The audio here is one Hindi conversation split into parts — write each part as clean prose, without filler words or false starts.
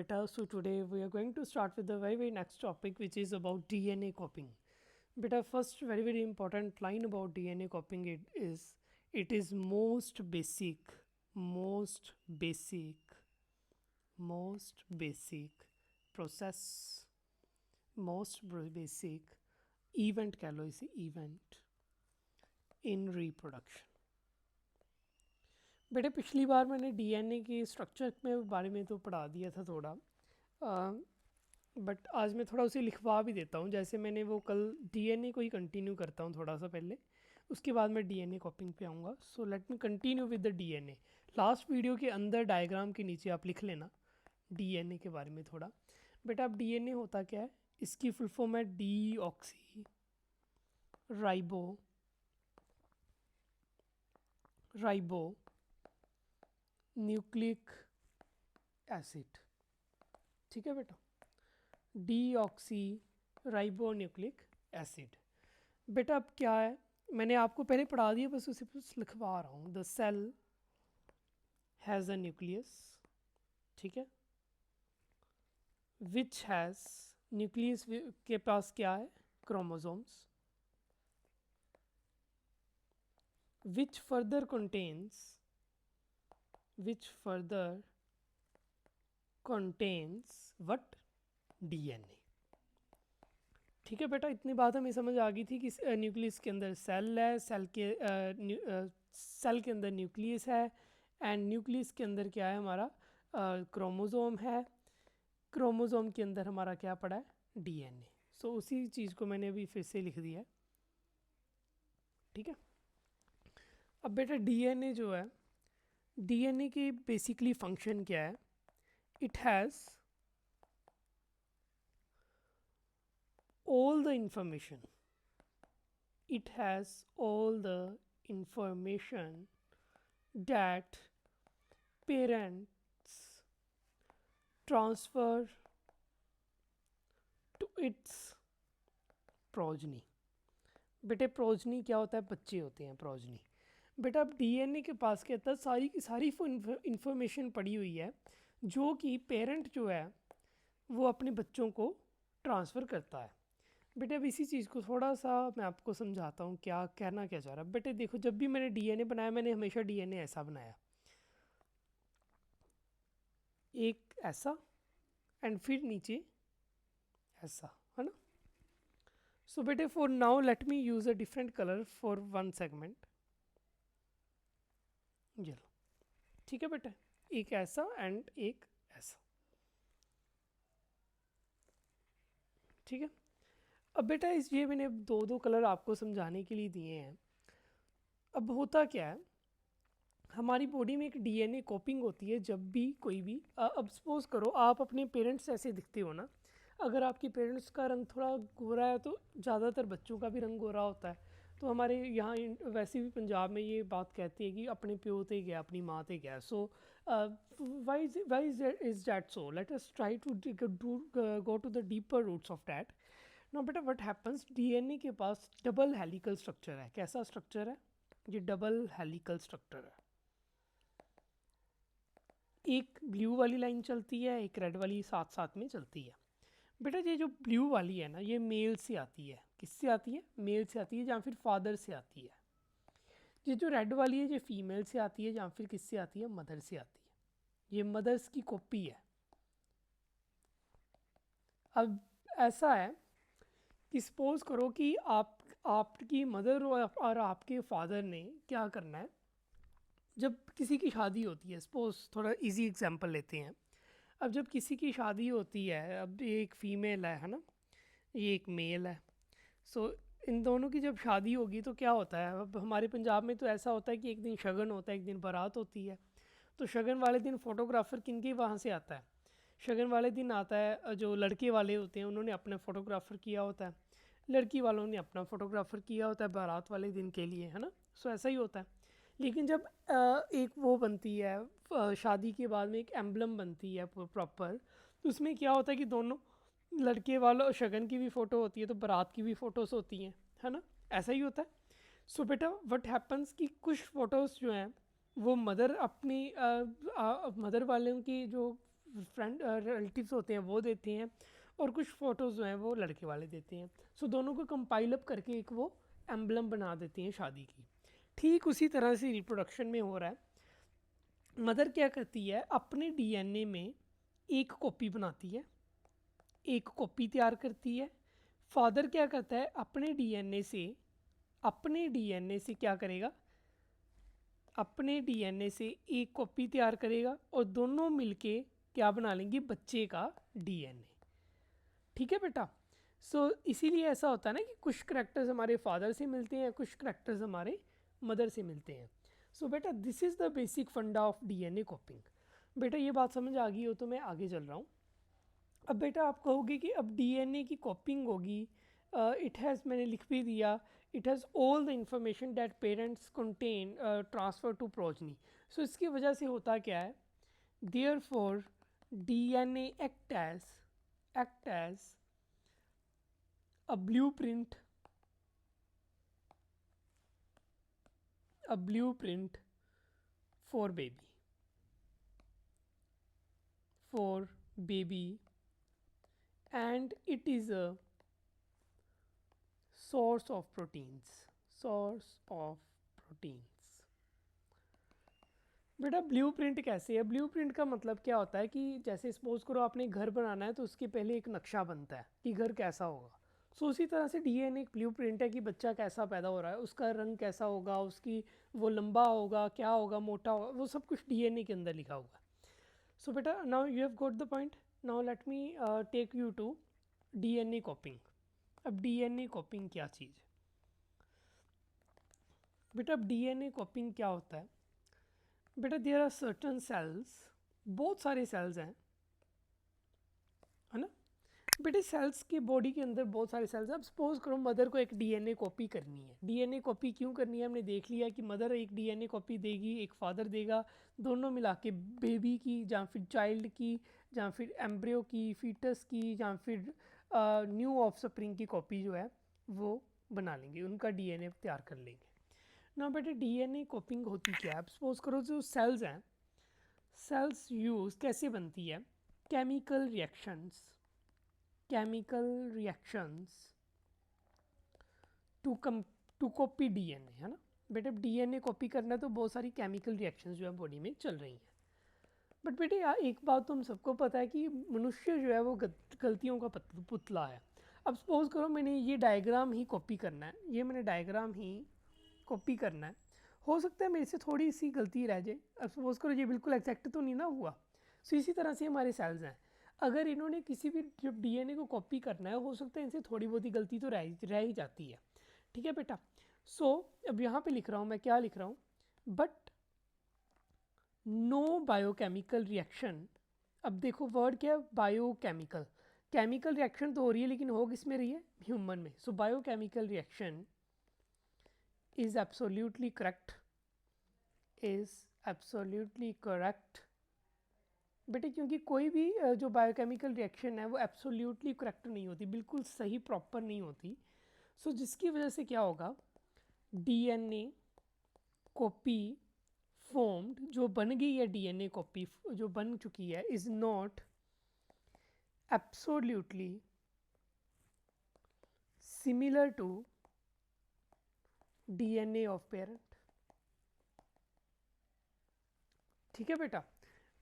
Beta, so today we are going to start with the very next topic, which is about DNA copying. Beta, first very important line about DNA copying it is most basic most basic process, basic event कह लो इसे event in reproduction. बेटे पिछली बार मैंने डीएनए के स्ट्रक्चर में बारे में तो पढ़ा दिया था थोड़ा, बट आज मैं थोड़ा उसे लिखवा भी देता हूँ. जैसे मैंने वो कल डीएनए को ही कंटिन्यू करता हूँ थोड़ा सा पहले, उसके बाद मैं डीएनए कॉपिंग पे आऊँगा. So let me continue with the DNA. Last video के अंदर डायग्राम के नीचे आप लिख लेना डीएनए के बारे में थोड़ा. बेटा अब डीएनए होता क्या है, इसकी फुल फॉर्म है D oxy ribo nucleic acid. ठीक है बेटा, D oxy ribo nucleic acid. बेटा अब क्या है, मैंने आपको पहले पढ़ा दिया, बस उसे बस लिखवा रहा हूँ. The cell has a nucleus, ठीक है, विच हैज़, न्यूक्लियस के पास क्या है, chromosomes, which further contains what, DNA. ठीक है बेटा, इतनी बात हमें समझ आ गई थी कि न्यूक्लियस के अंदर सेल है, सेल के अंदर न्यूक्लियस है, एंड न्यूक्लियस के अंदर क्या है हमारा क्रोमोसोम है, क्रोमोसोम के अंदर हमारा क्या पड़ा है, डीएनए. सो उसी चीज़ को मैंने अभी फिर से लिख दिया है. ठीक है, अब बेटा डीएनए जो है, डीएनए की बेसिकली फंक्शन क्या है, it has all the information that parents transfer to its progeny. बेटे प्रोजनी क्या होता है, बच्चे होते हैं प्रोजनी. बेटा अब डीएनए के पास क्या था, सारी की सारी इंफॉर्मेशन पड़ी हुई है जो कि पेरेंट जो है वो अपने बच्चों को ट्रांसफ़र करता है. बेटे अब इसी चीज़ को थोड़ा सा मैं आपको समझाता हूँ क्या कहना क्या चाह रहा है. बेटे देखो, जब भी मैंने डीएनए बनाया, मैंने हमेशा डीएनए ऐसा बनाया, एक ऐसा एंड फिर नीचे ऐसा, है ना. सो बेटे for now let me use a different colour for one segment. ये लो, ठीक है बेटा, एक ऐसा एंड एक ऐसा. ठीक है, अब बेटा इस ये मैंने दो कलर आपको समझाने के लिए दिए हैं. अब होता क्या है, हमारी बॉडी में एक डीएनए कॉपिंग होती है जब भी कोई भी अब सपोज करो आप अपने पेरेंट्स ऐसे दिखते हो ना, अगर आपके पेरेंट्स का रंग थोड़ा गोरा है तो ज़्यादातर बच्चों का भी रंग गोरा होता है. तो हमारे यहाँ वैसे भी पंजाब में ये बात कहती है कि अपने प्यो ते गया अपनी माँ ते गया. So why is that so, let us try to go to the deeper roots of that. No बेटा व्हाट हैपन्स, डीएनए के पास डबल हेलिकल स्ट्रक्चर है. कैसा स्ट्रक्चर है, ये डबल हेलिकल स्ट्रक्चर है. एक ब्लू वाली लाइन चलती है, एक रेड वाली साथ साथ में चलती है. बेटा ये जो ब्लू वाली है ना, ये मेल से आती है. किससे आती है, मेल से आती है या फिर फादर से आती है. ये जो रेड वाली है ये फीमेल से आती है या फिर किससे आती है, मदर से आती है. ये मदर्स की कॉपी है. अब ऐसा है कि सपोज करो कि आपकी मदर और आपके फादर ने क्या करना है, जब किसी की शादी होती है, सपोज थोड़ा इजी एग्जांपल लेते हैं. अब जब किसी की शादी होती है, अब ये एक फ़ीमेल है ना, ये एक मेल है. सो इन दोनों की जब शादी होगी तो क्या होता है, अब हमारे पंजाब में तो ऐसा होता है कि एक दिन शगन होता है, एक दिन बारात होती है. तो शगन वाले दिन फ़ोटोग्राफ़र किन के वहाँ से आता है, शगन वाले दिन आता है जो लड़के वाले होते हैं उन्होंने अपना फ़ोटोग्राफ़र किया होता है, लड़की वालों ने अपना फ़ोटोग्राफ़र किया होता है बारात वाले दिन के लिए, है ना. सो ऐसा ही होता है. लेकिन जब एक वो बनती है शादी के बाद में एक एम्बलम बनती है प्रॉपर, तो उसमें क्या होता है कि दोनों लड़के वालों शगन की भी फ़ोटो होती है तो बारात की भी फ़ोटोज़ होती हैं, है ना. ऐसा ही होता है. सो बेटा व्हाट हैपन्स कि कुछ फ़ोटोज़ जो हैं वो मदर अपनी मदर वालों की जो फ्रेंड रिलेटिव्स होते हैं वो देते हैं, और कुछ फ़ोटोज़ जो हैं वो लड़के वाले देते हैं। सो दोनों को कंपाइल अप करके एक वो एम्बलम बना देते हैं शादी की। ठीक उसी तरह से रिप्रोडक्शन में हो रहा है। मदर क्या करती है, अपने डीएनए में एक कॉपी बनाती है, एक कॉपी तैयार करती है। फादर क्या करता है, अपने डीएनए से क्या करेगा, अपने डीएनए से एक कॉपी तैयार करेगा और दोनों मिलके क्या बना लेंगे, बच्चे का डीएनए। ठीक है बेटा। सो इसीलिए ऐसा होता है ना कि कुछ करैक्टर्स हमारे फादर से मिलते हैं, कुछ करैक्टर्स हमारे मदर से मिलते हैं। सो बेटा दिस इज़ द बेसिक फंडा ऑफ डीएनए कॉपिंग। बेटा ये बात समझ आ गई हो तो मैं आगे चल रहा हूँ। अब बेटा आप कहोगे कि अब डीएनए की कॉपिंग होगी, इट हैज़, मैंने लिख भी दिया, it has all the information that parents contain transfer to progeny. So इसकी वजह से होता क्या है, therefore DNA act as a blueprint for baby, and it is a source of proteins. बेटा ब्लूप्रिंट कैसे है, ब्लूप्रिंट का मतलब क्या होता है कि जैसे सपोज करो आपने घर बनाना है तो उसके पहले एक नक्शा बनता है कि घर कैसा होगा। सो उसी तरह से डीएनए एक ब्लूप्रिंट है कि बच्चा कैसा पैदा हो रहा है, उसका रंग कैसा होगा, उसकी वो लंबा होगा, क्या होगा, मोटा होगा, वो सब कुछ डीएनए के अंदर लिखा होगा। सो बेटा now you have got the point. Now let me take you to DNA copying. अब डीएनए कॉपिंग क्या चीज़ है बेटा, अब डीएनए कॉपिंग क्या होता है बेटा, देयर आर सर्टन सेल्स, बहुत सारे सेल्स हैं, है ना बेटे। सेल्स के बॉडी के अंदर बहुत सारे सेल्स हैं। अब सपोज करो मदर को एक डीएनए कॉपी करनी है। डीएनए कॉपी क्यों करनी है, हमने देख लिया कि मदर एक डीएनए कॉपी देगी, एक फादर देगा, दोनों मिला के बेबी की या फिर चाइल्ड की या फिर एम्ब्रियो की, फीटस की या फिर न्यू ऑफस्प्रिंग की कॉपी जो है वो बना लेंगे, उनका डीएनए तैयार कर लेंगे ना बेटे। डीएनए कॉपिंग होती क्या है, अब सपोज करो जो सेल्स हैं, सेल्स यूज़ कैसे बनती है, chemical reactions to copy DNA, है ना बेटे। डीएनए कॉपी करना है तो बहुत सारी केमिकल रिएक्शंस जो है बॉडी में चल रही हैं। बट बेटे एक बात तो हम सबको पता है कि मनुष्य जो है वो गलतियों का पुतला है। अब सपोज करो मैंने ये डायग्राम ही कॉपी करना है, ये मैंने डायग्राम ही कॉपी करना है, हो सकता है मेरे से थोड़ी सी गलती रह जाए। अब सपोज करो ये बिल्कुल एग्जैक्ट तो नहीं ना हुआ। सो इसी तरह से हमारे सेल्स हैं, अगर इन्होंने किसी भी जब डीएनए को कॉपी करना है, हो सकता है इनसे थोड़ी बहुत ही गलती तो रह ही जाती है। ठीक है बेटा। सो अब यहाँ पे लिख रहा हूँ मैं, क्या लिख रहा हूँ, बट नो बायोकेमिकल रिएक्शन। अब देखो वर्ड क्या है, बायोकेमिकल। केमिकल रिएक्शन तो हो रही है लेकिन हो किस में रही है, ह्यूमन में। So biochemical reaction is absolutely correct बेटे, क्योंकि कोई भी जो बायोकेमिकल रिएक्शन है वो एब्सोल्यूटली करेक्ट नहीं होती, बिल्कुल सही प्रॉपर नहीं होती। सो जिसकी वजह से क्या होगा, डीएनए कॉपी फॉर्म्ड जो बन गई है, डीएनए कॉपी जो बन चुकी है, is not absolutely similar to DNA of parent. ठीक है बेटा।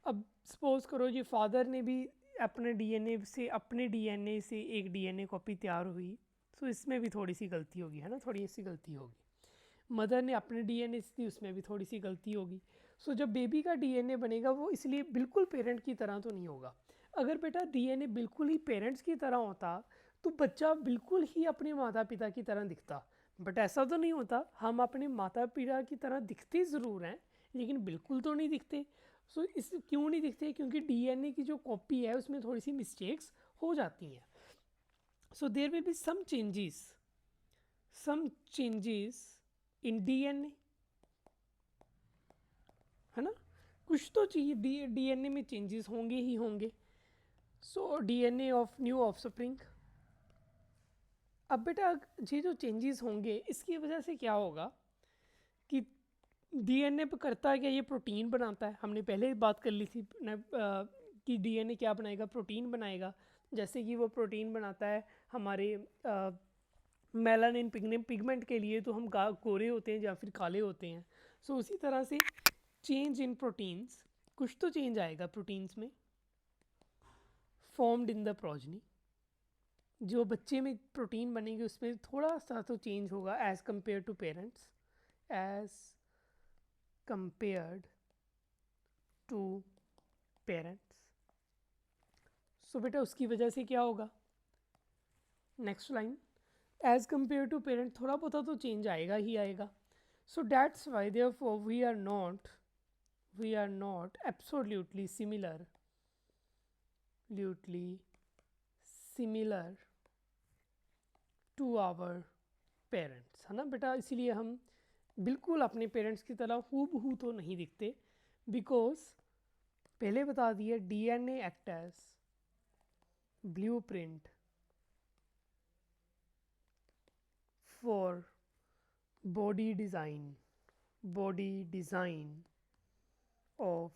अब सपोज करो जी फादर ने भी अपने डीएनए से एक डीएनए कॉपी तैयार हुई, तो इसमें भी थोड़ी सी गलती होगी, है ना, थोड़ी सी गलती होगी। मदर ने अपने डीएनए से, उसमें भी थोड़ी सी गलती होगी। सो जब बेबी का डीएनए बनेगा वो इसलिए बिल्कुल पेरेंट की तरह तो नहीं होगा। अगर बेटा डीएनए बिल्कुल ही पेरेंट्स की तरह होता तो बच्चा बिल्कुल ही अपने माता पिता की तरह दिखता, बट ऐसा तो नहीं होता। हम अपने माता पिता की तरह दिखते ज़रूर हैं लेकिन बिल्कुल तो नहीं दिखते। सो इस क्यों नहीं दिखते, क्योंकि डीएनए की जो कॉपी है उसमें थोड़ी सी मिस्टेक्स हो जाती हैं। So there will be some changes in DNA, है ना, कुछ तो चाहिए, डीएनए में चेंजेस होंगे ही होंगे। So DNA of new offspring. अब बेटा ये जो चेंजेस होंगे इसकी वजह से क्या होगा कि डीएनए पे करता है क्या, ये प्रोटीन बनाता है। हमने पहले ही बात कर ली थी कि डीएनए क्या बनाएगा, प्रोटीन बनाएगा, जैसे कि वो प्रोटीन बनाता है हमारे मेलानिन पिगमेंट के लिए, तो हम गोरे होते हैं या फिर काले होते हैं। सो उसी तरह से चेंज इन प्रोटीन्स, कुछ तो चेंज आएगा प्रोटीन्स में, फॉर्म्ड इन द प्रोजनी, जो बच्चे में प्रोटीन बनेगी उसमें थोड़ा सा तो चेंज होगा as compare to parents, as compared to parents. So बेटा उसकी वजह से क्या होगा, next line, as compare to parent थोड़ा बहुत तो चेंज आएगा ही आएगा। So that's why therefore we are not absolutely similar to our parents, है ना बेटा। इसीलिए हम बिल्कुल अपने पेरेंट्स की तरह हूबहू तो नहीं दिखते, बिकॉज पहले बता दिए DNA act as blueprint for body design of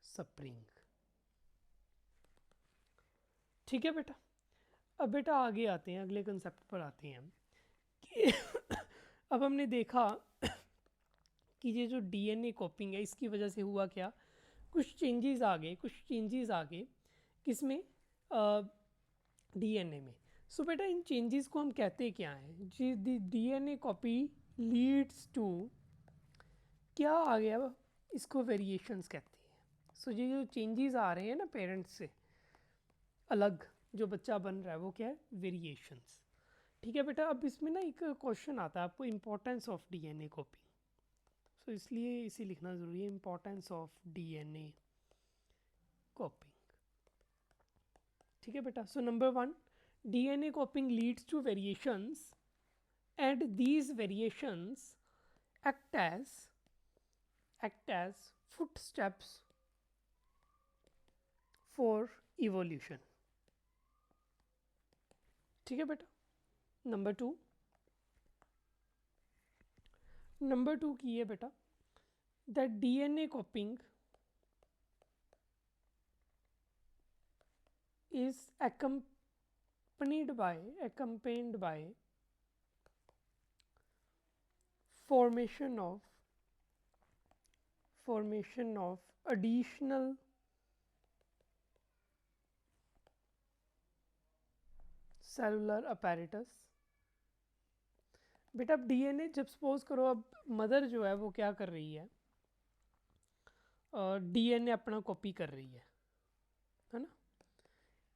spring. ठीक है बेटा। अब बेटा आगे आते हैं, अगले कंसेप्ट पर आते हैं कि अब हमने देखा कि ये जो डीएनए कॉपिंग है इसकी वजह से हुआ क्या, कुछ चेंजेस आ गए किसमें, डीएनए में। सो बेटा इन चेंजेस को हम कहते क्या हैं, जी डीएनए कॉपी लीड्स टू, क्या आ गया, इसको वेरिएशंस कहते हैं। सो ये जो चेंजेस आ रहे हैं ना पेरेंट्स से अलग जो बच्चा बन रहा है वो क्या है, वेरिएशंस। ठीक है बेटा। अब इसमें ना एक क्वेश्चन आता है आपको, इम्पोर्टेंस ऑफ डीएनए कॉपिंग। सो इसलिए इसे लिखना ज़रूरी है, इम्पोर्टेंस ऑफ डीएनए कॉपिंग। ठीक है बेटा। So number 1, DNA copying leads to variations and these variations act as footsteps for evolution। ठीक है बेटा। नंबर 2 की है बेटा, that DNA कॉपिंग is accompanied by formation of additional cellular apparatus। बेटा अब डीएनए, जब सपोज करो अब मदर जो है वो क्या कर रही है, डीएनए अपना कॉपी कर रही है ना।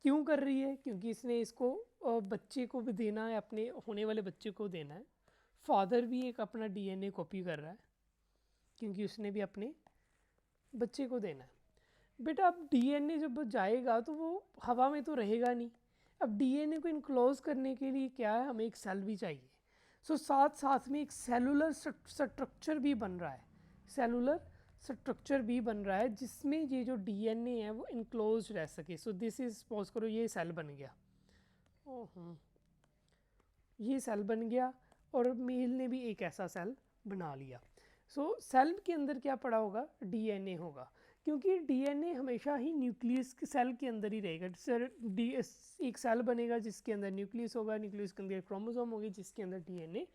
क्यों कर रही है, क्योंकि इसने इसको बच्चे को भी देना है, अपने होने वाले बच्चे को देना है। फादर भी एक अपना डीएनए कॉपी कर रहा है क्योंकि उसने भी अपने बच्चे को देना है। बेटा अब डीएनए जब जाएगा तो वो हवा में तो रहेगा नहीं। अब डीएनए को इनक्लोज करने के लिए क्या है, हमें एक सेल भी चाहिए। सो साथ साथ में एक सेलुलर स्ट्रक्चर भी बन रहा है जिसमें ये जो डीएनए है वो इनक्लोज रह सके। सो दिस इज, सपोज करो ये सेल बन गया, ये सेल बन गया और मेल ने भी एक ऐसा सेल बना लिया। सो सेल के अंदर क्या पड़ा होगा, डीएनए होगा, क्योंकि डीएनए हमेशा ही न्यूक्लियस के सेल के अंदर ही रहेगा। एक सेल बनेगा जिसके अंदर न्यूक्लियस होगा, न्यूक्लियस के अंदर क्रोमोसोम होगी जिसके अंदर डीएनए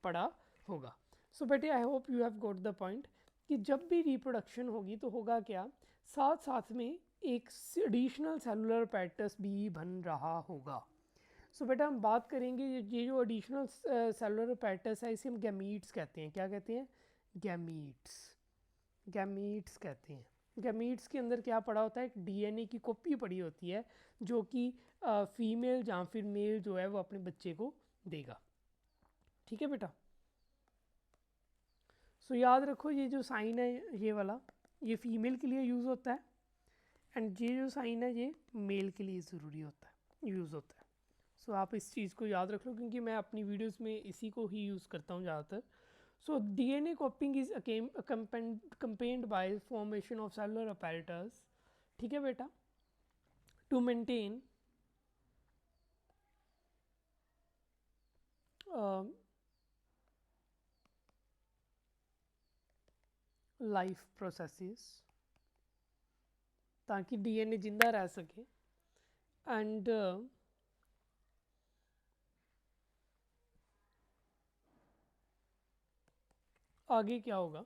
पड़ा होगा। सो बेटे I hope you have got the point कि जब भी रिप्रोडक्शन होगी तो होगा क्या, साथ साथ में एक एडिशनल सेलुलर पैटर्स भी बन रहा होगा। सो बेटा हम बात करेंगे ये जो एडिशनल सेलुलर पैटर्स है इसे हम गैमीट्स कहते हैं। क्या कहते हैं, गैमीट्स कहते हैं। गैमीट्स के अंदर क्या पड़ा होता है, एक डीएनए की कॉपी पड़ी होती है जो कि फीमेल या फिर मेल जो है वो अपने बच्चे को देगा। ठीक है बेटा। सो याद रखो ये जो साइन है ये वाला, ये फीमेल के लिए यूज़ होता है, एंड ये जो साइन है ये मेल के लिए ज़रूरी होता है, यूज़ होता है। सो आप इस चीज़ को याद रख लो क्योंकि मैं अपनी वीडियोस में इसी को ही यूज़ करता हूँ ज़्यादातर। So DNA copying is accompanied by formation of cellular apparatus। ठीक है बेटा, टू मेंटेन life processes ताकि डीएनए जिंदा रह सके। एंड आगे क्या होगा,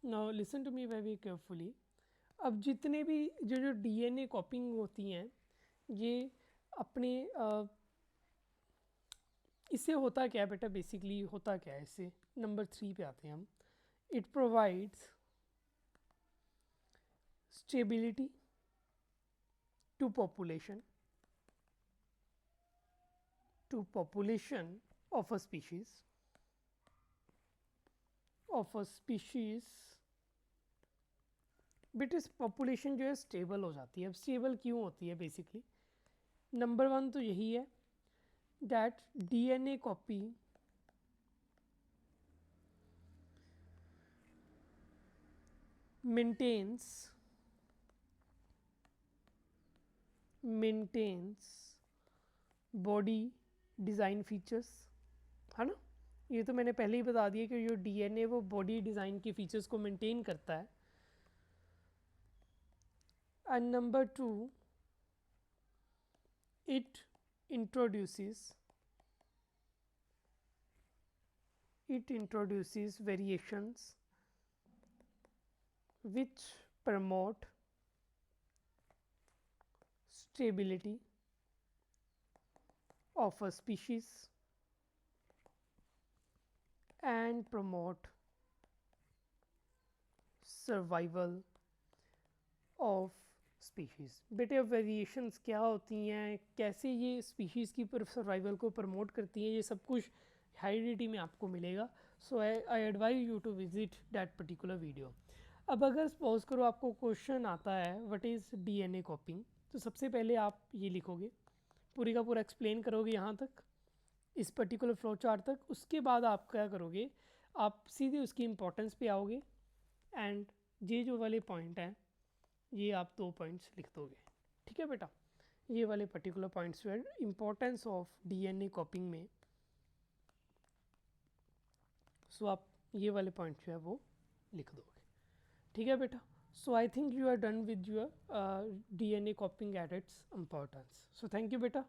now listen to me very carefully. अब जितने भी जो डीएनए कॉपिंग होती हैं, ये अपने इससे होता क्या है बेटा, बेसिकली होता क्या है इससे, नंबर 3 पे आते हैं हम। It provides stability to population of a species बेटा पॉपुलेशन जो है स्टेबल हो जाती है। अब स्टेबल क्यों होती है, बेसिकली नंबर 1 तो यही है that DNA copy maintains body design features, है ना। ये तो मैंने पहले ही बता दिया कि जो DNA वो बॉडी डिज़ाइन के फीचर्स को मेंटेन करता है। And number 2 it introduces variations which promote stability of a species and promote survival of species. बेटे अब वेरिएशंस क्या होती हैं, कैसे ये स्पीशीज़ की सर्वाइवल को प्रमोट करती हैं, ये सब कुछ हेरिडिटी में आपको मिलेगा। So I advise you to visit that particular video. अब अगर सपोज करो आपको क्वेश्चन आता है व्हाट इज़ डीएनए कॉपिंग, तो सबसे पहले आप ये लिखोगे, पूरी का पूरा एक्सप्लेन करोगे यहाँ तक, इस पर्टिकुलर फ्लो चार्ट तक। उसके बाद आप क्या करोगे, आप सीधे उसकी इम्पोर्टेंस पे आओगे एंड ये जो वाले पॉइंट हैं ये आप 2 पॉइंट्स लिख दोगे। ठीक है बेटा, ये वाले पर्टिकुलर पॉइंट्स जो है इम्पोर्टेंस ऑफ डीएनए कॉपिंग में, सो आप ये वाले पॉइंट जो है वो लिख दोगे। ठीक है बेटा, so I think you are done with your DNA copying at its importance. So thank you बेटा।